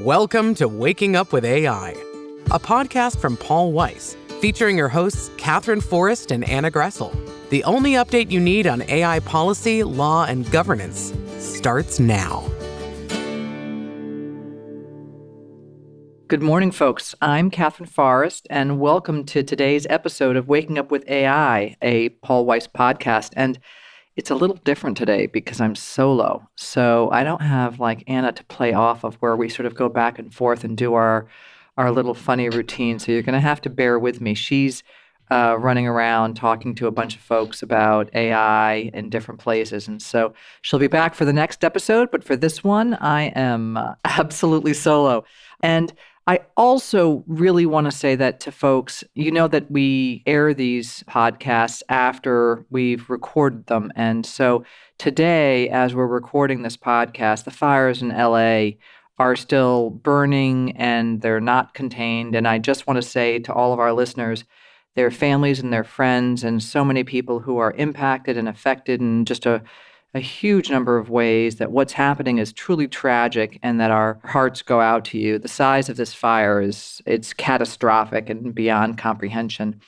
Welcome to Waking Up with AI, a podcast from Paul Weiss, featuring your hosts Katherine Forrest and Anna Gressel. The only update you need on AI policy, law, and governance starts now. Good morning, folks. I'm Katherine Forrest, and welcome to today's episode of Waking Up with AI, a Paul Weiss podcast. And it's a little different today because I'm solo. So I don't have like Anna to play off of where we sort of go back and forth and do our little funny routine. So you're going to have to bear with me. She's running around talking to a bunch of folks about AI in different places. And so she'll be back for the next episode. But for this one, I am absolutely solo. And I also really want to say that to folks, you know that we air these podcasts after we've recorded them. And so today, as we're recording this podcast, the fires in LA are still burning and they're not contained. And I just want to say to all of our listeners, their families and their friends and so many people who are impacted and affected in just a huge number of ways, that what's happening is truly tragic and that our hearts go out to you. The size of this fire it's catastrophic and beyond comprehension.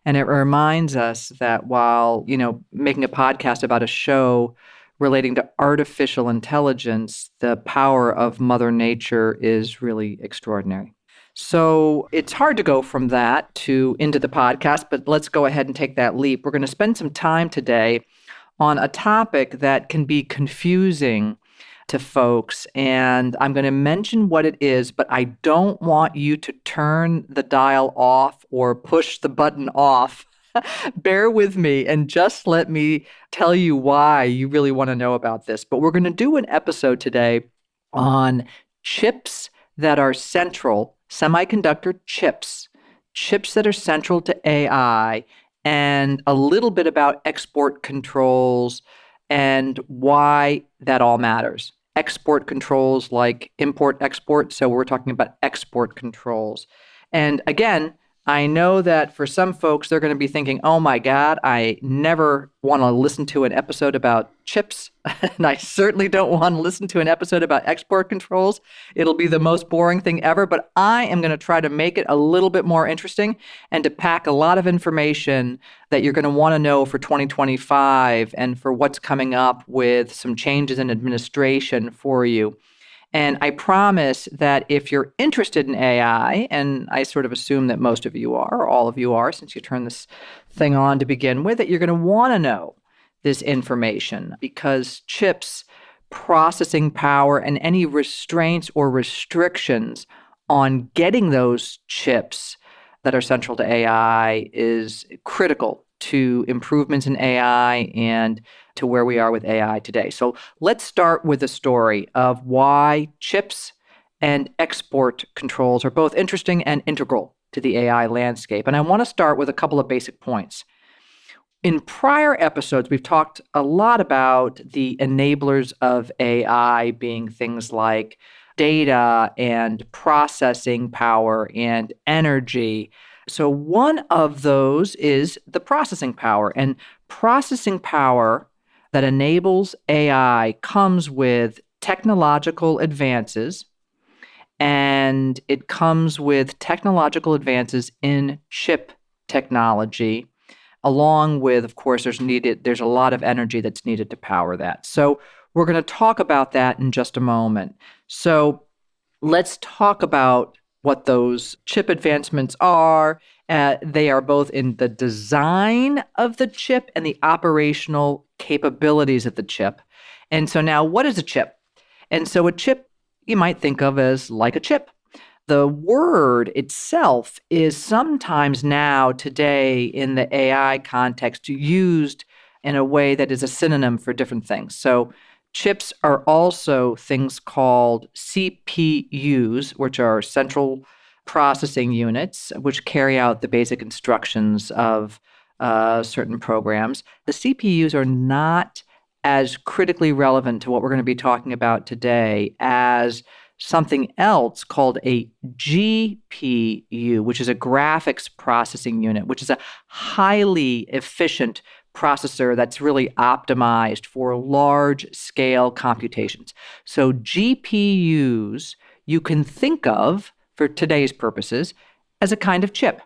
And it reminds us that while, making a podcast about a show relating to artificial intelligence, the power of Mother Nature is really extraordinary. So it's hard to go from that into the podcast, but let's go ahead and take that leap. We're going to spend some time today on a topic that can be confusing to folks. And I'm going to mention what it is, but I don't want you to turn the dial off or push the button off. Bear with me and just let me tell you why you really want to know about this. But we're going to do an episode today on chips that are central, semiconductor chips that are central to AI, and a little bit about export controls and why that all matters. Export controls like import-export, so we're talking about export controls. And again, I know that for some folks, they're going to be thinking, oh my God, I never want to listen to an episode about chips, and I certainly don't want to listen to an episode about export controls. It'll be the most boring thing ever, but I am going to try to make it a little bit more interesting and to pack a lot of information that you're going to want to know for 2025 and for what's coming up with some changes in administration for you. And I promise that if you're interested in AI, and I sort of assume that most of you are, or all of you are, since you turned this thing on to begin with, that you're going to want to know this information, because chips, processing power, and any restraints or restrictions on getting those chips that are central to AI is critical to improvements in AI and to where we are with AI today. So let's start with the story of why chips and export controls are both interesting and integral to the AI landscape. And I want to start with a couple of basic points. In prior episodes, we've talked a lot about the enablers of AI being things like data and processing power and energy. So one of those is the processing power. And processing power that enables AI comes with technological advances, and it comes with technological advances in chip technology, along with, of course, there's a lot of energy that's needed to power that. So we're going to talk about that in just a moment. So let's talk about what those chip advancements are. They are both in the design of the chip and the operational capabilities of the chip. And so now, what is a chip? And so a chip you might think of as like a chip. The word itself is sometimes now today in the AI context used in a way that is a synonym for different things. So chips are also things called CPUs, which are central processing units, which carry out the basic instructions of certain programs. The CPUs are not as critically relevant to what we're going to be talking about today as something else called a GPU, which is a graphics processing unit, which is a highly efficient processor that's really optimized for large-scale computations. So GPUs you can think of, for today's purposes, as a kind of chip.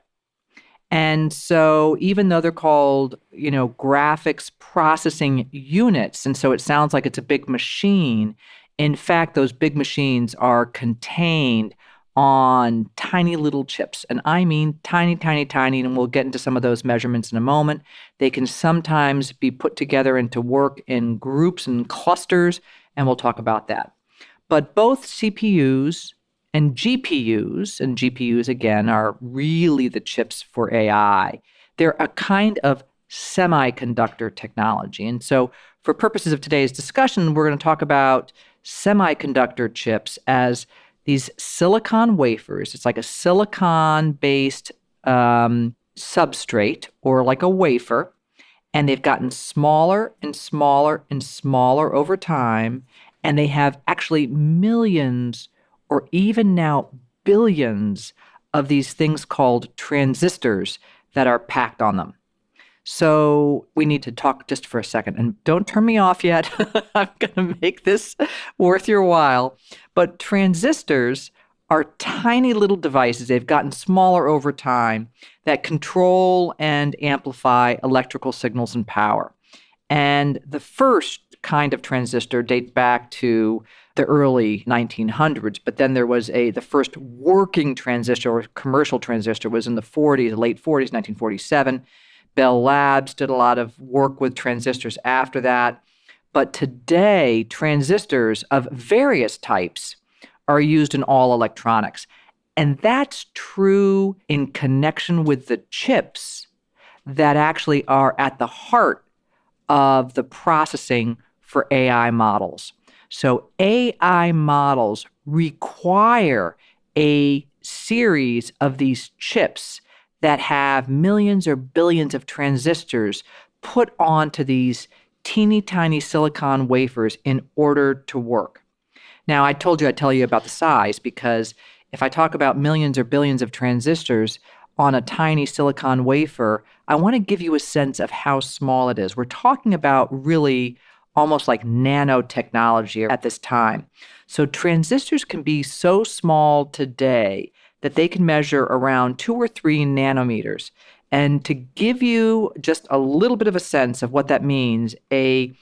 And so even though they're called, graphics processing units, and so it sounds like it's a big machine, in fact, those big machines are contained on tiny little chips. And I mean tiny, tiny, tiny, and we'll get into some of those measurements in a moment. They can sometimes be put together into work in groups and clusters, and we'll talk about that. But both CPUs and GPUs again are really the chips for AI. They're a kind of semiconductor technology. And so for purposes of today's discussion, we're going to talk about semiconductor chips as these silicon wafers. It's like a silicon-based substrate or like a wafer, and they've gotten smaller and smaller and smaller over time, and they have actually millions or even now billions of these things called transistors that are packed on them. So we need to talk just for a second, and don't turn me off yet. I'm going to make this worth your while. But transistors are tiny little devices. They've gotten smaller over time that control and amplify electrical signals and power. And the first kind of transistor dates back to the early 1900s, but then there was the first working transistor or commercial transistor was in the 40s, late 40s, 1947. Bell Labs did a lot of work with transistors after that. But today, transistors of various types are used in all electronics. And that's true in connection with the chips that actually are at the heart of the processing for AI models. So AI models require a series of these chips that have millions or billions of transistors put onto these teeny tiny silicon wafers in order to work. Now, I told you I'd tell you about the size because if I talk about millions or billions of transistors on a tiny silicon wafer, I want to give you a sense of how small it is. We're talking about really almost like nanotechnology at this time. So transistors can be so small today that they can measure around 2 or 3 nanometers. And to give you just a little bit of a sense of what that means, a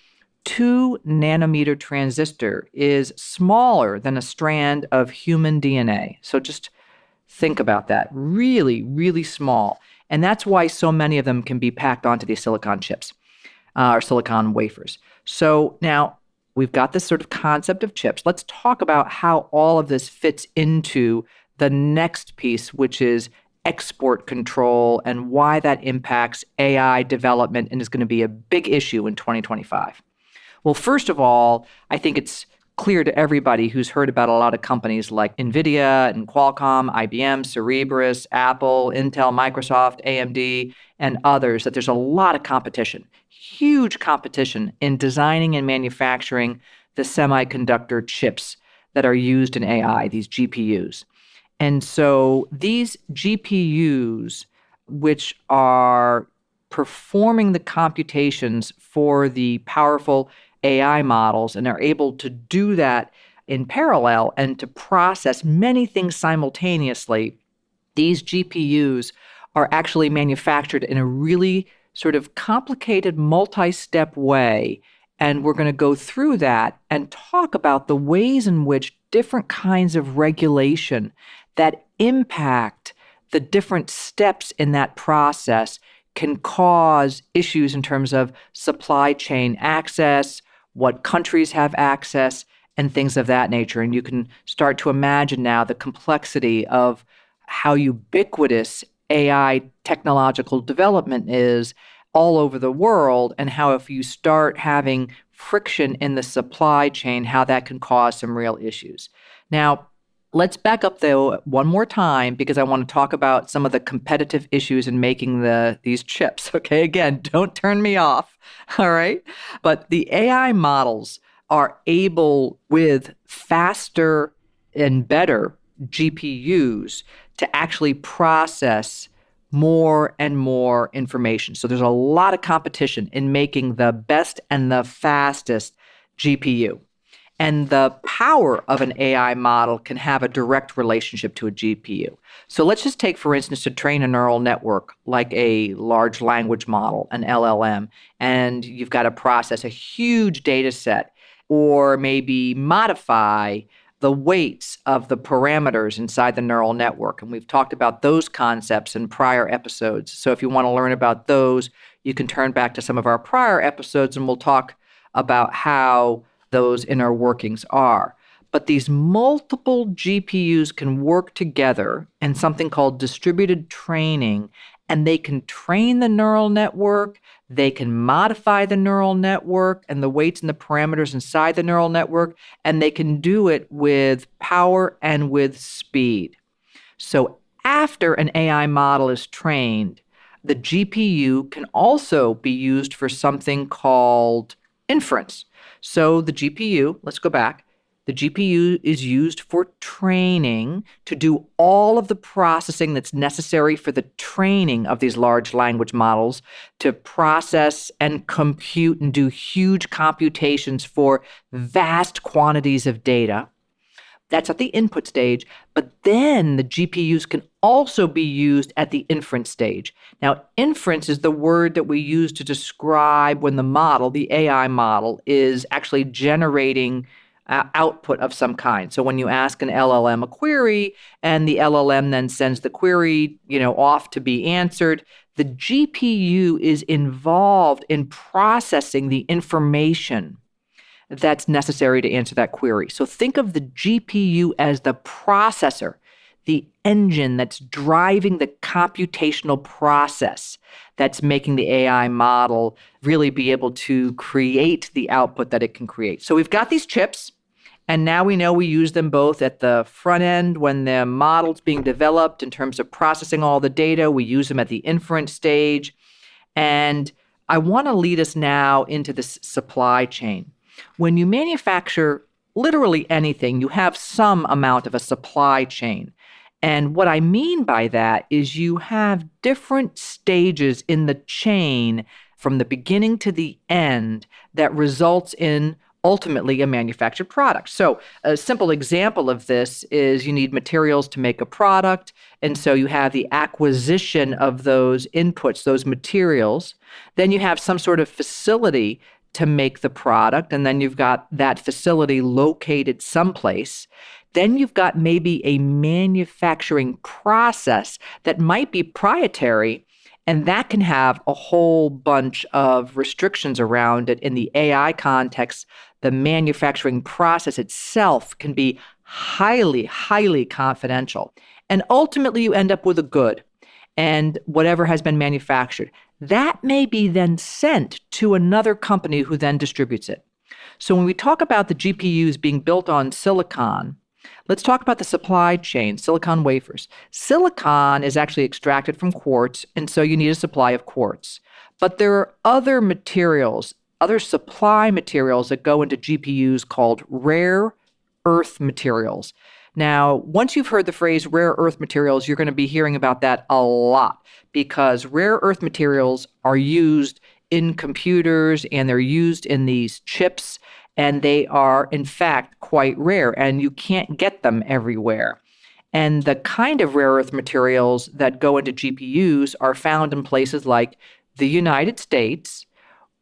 2 nanometer transistor is smaller than a strand of human DNA. So just think about that. Really, really small. And that's why so many of them can be packed onto these silicon chips or silicon wafers. So now we've got this sort of concept of chips. Let's talk about how all of this fits into the next piece, which is export control and why that impacts AI development and is going to be a big issue in 2025. Well, first of all, I think it's clear to everybody who's heard about a lot of companies like NVIDIA and Qualcomm, IBM, Cerebras, Apple, Intel, Microsoft, AMD, and others that there's a lot of competition, huge competition in designing and manufacturing the semiconductor chips that are used in AI, these GPUs. And so these GPUs, which are performing the computations for the powerful AI models and are able to do that in parallel and to process many things simultaneously, these GPUs are actually manufactured in a really sort of complicated multi-step way. And we're going to go through that and talk about the ways in which different kinds of regulation that impact the different steps in that process can cause issues in terms of supply chain access, what countries have access, and things of that nature. And you can start to imagine now the complexity of how ubiquitous AI technological development is all over the world, and how if you start having friction in the supply chain, how that can cause some real issues. Now, let's back up, though, one more time, because I want to talk about some of the competitive issues in making these chips. Okay, again, don't turn me off, all right? But the AI models are able, with faster and better GPUs, to actually process more and more information. So there's a lot of competition in making the best and the fastest GPU. And the power of an AI model can have a direct relationship to a GPU. So let's just take, for instance, to train a neural network like a large language model, an LLM, and you've got to process a huge data set or maybe modify the weights of the parameters inside the neural network. And we've talked about those concepts in prior episodes. So if you want to learn about those, you can turn back to some of our prior episodes and we'll talk about how those inner workings are. But these multiple GPUs can work together in something called distributed training, and they can train the neural network, they can modify the neural network and the weights and the parameters inside the neural network, and they can do it with power and with speed. So after an AI model is trained, the GPU can also be used for something called inference. So the GPU, let's go back. The GPU is used for training to do all of the processing that's necessary for the training of these large language models to process and compute and do huge computations for vast quantities of data. That's at the input stage, but then the GPUs can also be used at the inference stage. Now, inference is the word that we use to describe when the model, the AI model, is actually generating output of some kind. So when you ask an LLM a query and the LLM then sends the query, off to be answered, the GPU is involved in processing the information that's necessary to answer that query. So think of the GPU as the processor, the engine that's driving the computational process that's making the AI model really be able to create the output that it can create. So we've got these chips, and now we know we use them both at the front end when the model's being developed in terms of processing all the data. We use them at the inference stage. And I want to lead us now into this supply chain. When you manufacture literally anything, you have some amount of a supply chain. And what I mean by that is you have different stages in the chain from the beginning to the end that results in ultimately a manufactured product. So a simple example of this is you need materials to make a product. And so you have the acquisition of those inputs, those materials. Then you have some sort of facility to make the product, and then you've got that facility located someplace. Then you've got maybe a manufacturing process that might be proprietary, and that can have a whole bunch of restrictions around it. In the AI context, the manufacturing process itself can be highly, highly confidential. And ultimately, you end up with a good and whatever has been manufactured. That may be then sent to another company who then distributes it. So when we talk about the GPUs being built on silicon, let's talk about the supply chain, silicon wafers. Silicon is actually extracted from quartz, and so you need a supply of quartz. But there are other materials, other supply materials that go into GPUs called rare earth materials. Now, once you've heard the phrase rare earth materials, you're going to be hearing about that a lot because rare earth materials are used in computers and they're used in these chips, and they are, in fact, quite rare, and you can't get them everywhere. And the kind of rare earth materials that go into GPUs are found in places like the United States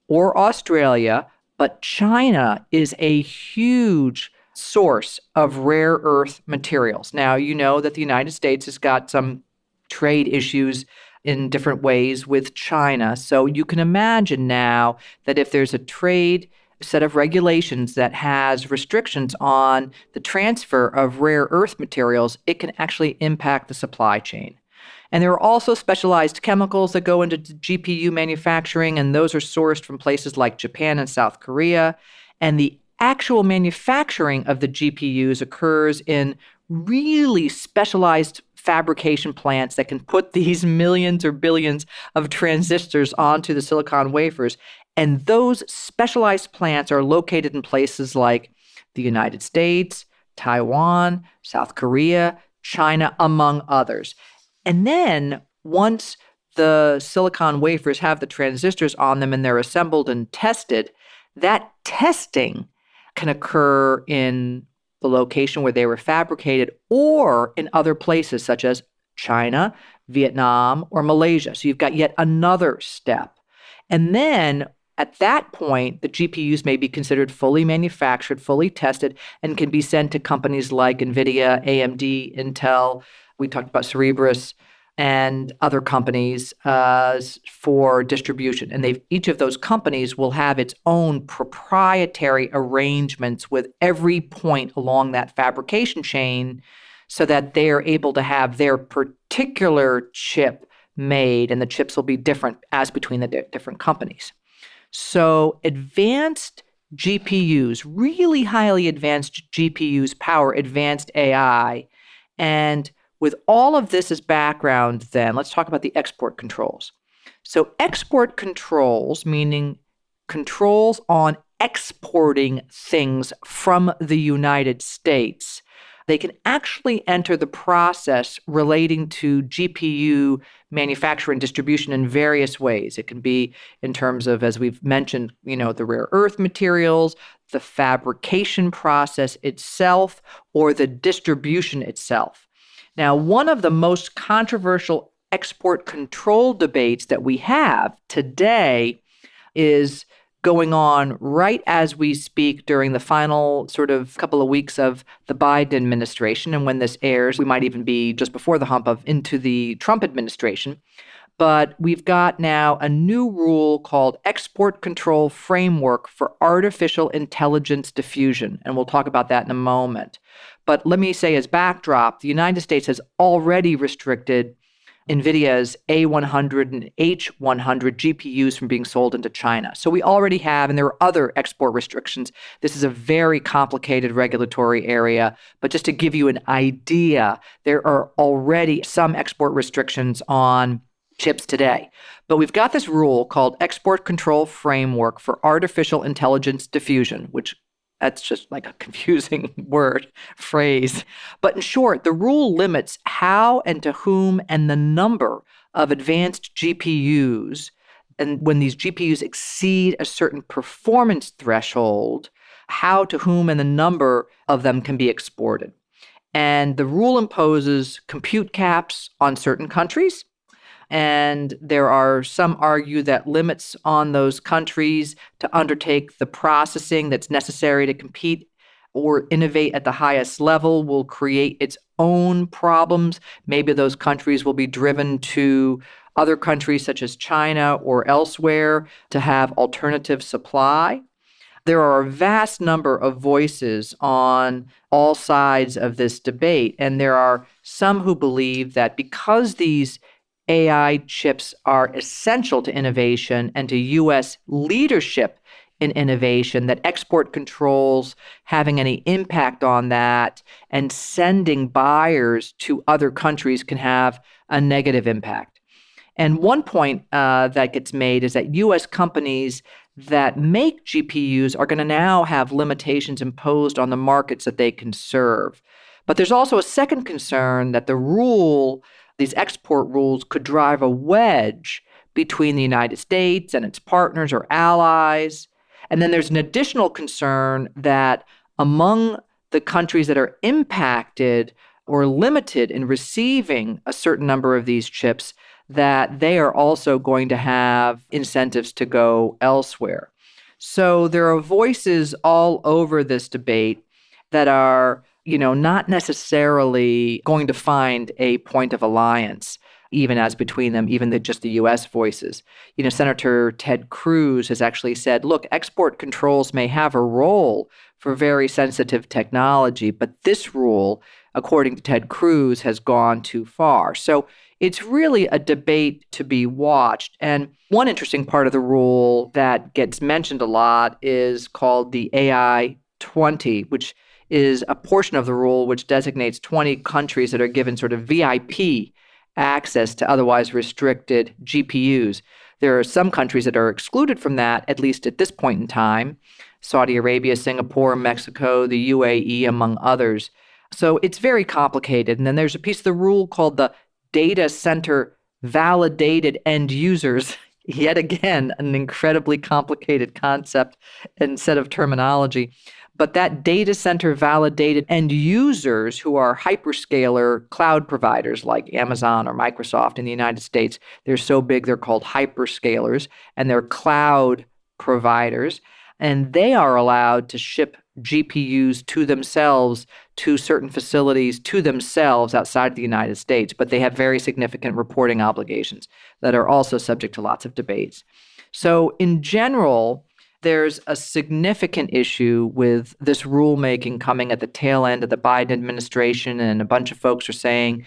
or Australia, but China is a huge source of rare earth materials. Now, you know that the United States has got some trade issues in different ways with China. So you can imagine now that if there's a trade set of regulations that has restrictions on the transfer of rare earth materials, it can actually impact the supply chain. And there are also specialized chemicals that go into GPU manufacturing, and those are sourced from places like Japan and South Korea. And the actual manufacturing of the GPUs occurs in really specialized fabrication plants that can put these millions or billions of transistors onto the silicon wafers. And those specialized plants are located in places like the United States, Taiwan, South Korea, China, among others. And then once the silicon wafers have the transistors on them and they're assembled and tested, that testing can occur in the location where they were fabricated or in other places such as China, Vietnam, or Malaysia. So you've got yet another step. And then at that point, the GPUs may be considered fully manufactured, fully tested, and can be sent to companies like NVIDIA, AMD, Intel. We talked about Cerebras and other companies for distribution. And each of those companies will have its own proprietary arrangements with every point along that fabrication chain so that they are able to have their particular chip made, and the chips will be different as between the different companies. So advanced GPUs, really highly advanced GPUs, power advanced AI. And with all of this as background, then let's talk about the export controls. So export controls, meaning controls on exporting things from the United States, they can actually enter the process relating to GPU manufacture and distribution in various ways. It can be in terms of, as we've mentioned, the rare earth materials, the fabrication process itself, or the distribution itself. Now, one of the most controversial export control debates that we have today is going on right as we speak during the final sort of couple of weeks of the Biden administration. And when this airs, we might even be just before the hump of into the Trump administration. But we've got now a new rule called Export Control Framework for Artificial Intelligence Diffusion. And we'll talk about that in a moment. But let me say as backdrop, the United States has already restricted NVIDIA's A100 and H100 GPUs from being sold into China. So we already have, and there are other export restrictions. This is a very complicated regulatory area. But just to give you an idea, there are already some export restrictions on chips today. But we've got this rule called Export Control Framework for Artificial Intelligence Diffusion, which that's just like a confusing phrase. But in short, the rule limits how and to whom and the number of advanced GPUs. And when these GPUs exceed a certain performance threshold, how, to whom, and the number of them can be exported. And the rule imposes compute caps on certain countries. And there are some argue that limits on those countries to undertake the processing that's necessary to compete or innovate at the highest level will create its own problems. Maybe those countries will be driven to other countries such as China or elsewhere to have alternative supply. There are a vast number of voices on all sides of this debate, and there are some who believe that because these AI chips are essential to innovation and to U.S. leadership in innovation, that export controls having any impact on that and sending buyers to other countries can have a negative impact. And one point that gets made is that U.S. companies that make GPUs are going to now have limitations imposed on the markets that they can serve. But there's also a second concern that these export rules could drive a wedge between the United States and its partners or allies. And then there's an additional concern that among the countries that are impacted or limited in receiving a certain number of these chips, that they are also going to have incentives to go elsewhere. So there are voices all over this debate that are not necessarily going to find a point of alliance, even as between them, even just the U.S. voices. Senator Ted Cruz has actually said, look, export controls may have a role for very sensitive technology, but this rule, according to Ted Cruz, has gone too far. So it's really a debate to be watched. And one interesting part of the rule that gets mentioned a lot is called the AI 20, which is a portion of the rule which designates 20 countries that are given sort of VIP access to otherwise restricted GPUs. There are some countries that are excluded from that, at least at this point in time: Saudi Arabia, Singapore, Mexico, the UAE, among others. So it's very complicated. And then there's a piece of the rule called the data center validated end users. Yet again, an incredibly complicated concept and set of terminology. But that data center validated end users who are hyperscaler cloud providers like Amazon or Microsoft in the United States, they're so big they're called hyperscalers, and they're cloud providers. And they are allowed to ship GPUs to themselves, to certain facilities, to themselves outside the United States. But they have very significant reporting obligations that are also subject to lots of debates. So in general, there's a significant issue with this rulemaking coming at the tail end of the Biden administration, and a bunch of folks are saying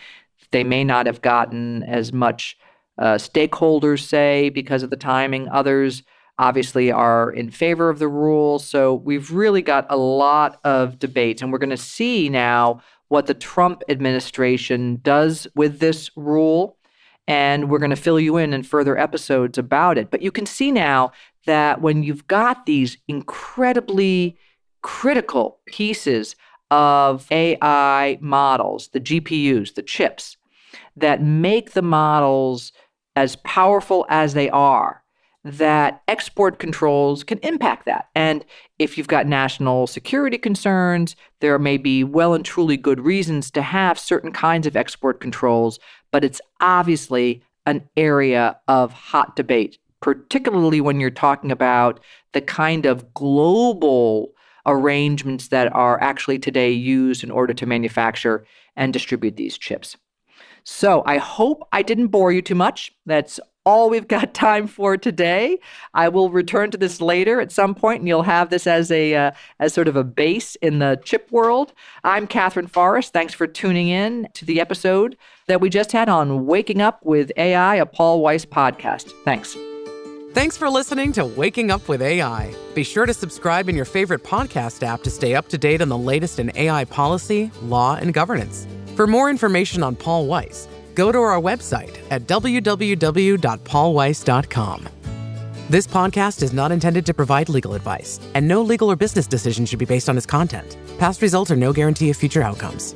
they may not have gotten as much stakeholders say because of the timing. Others obviously are in favor of the rule. So we've really got a lot of debates, and we're going to see now what the Trump administration does with this rule. And we're going to fill you in further episodes about it. But you can see now that when you've got these incredibly critical pieces of AI models, the GPUs, the chips, that make the models as powerful as they are, that export controls can impact that. And if you've got national security concerns, there may be well and truly good reasons to have certain kinds of export controls, but it's obviously an area of hot debate, particularly when you're talking about the kind of global arrangements that are actually today used in order to manufacture and distribute these chips. So I hope I didn't bore you too much. That's all we've got time for today. I will return to this later at some point, and you'll have this as sort of a base in the chip world. I'm Katherine Forrest. Thanks for tuning in to the episode that we just had on Waking Up with AI, a Paul Weiss podcast. Thanks. Thanks for listening to Waking Up with AI. Be sure to subscribe in your favorite podcast app to stay up to date on the latest in AI policy, law, and governance. For more information on Paul Weiss, go to our website at www.paulweiss.com. This podcast is not intended to provide legal advice, and no legal or business decision should be based on its content. Past results are no guarantee of future outcomes.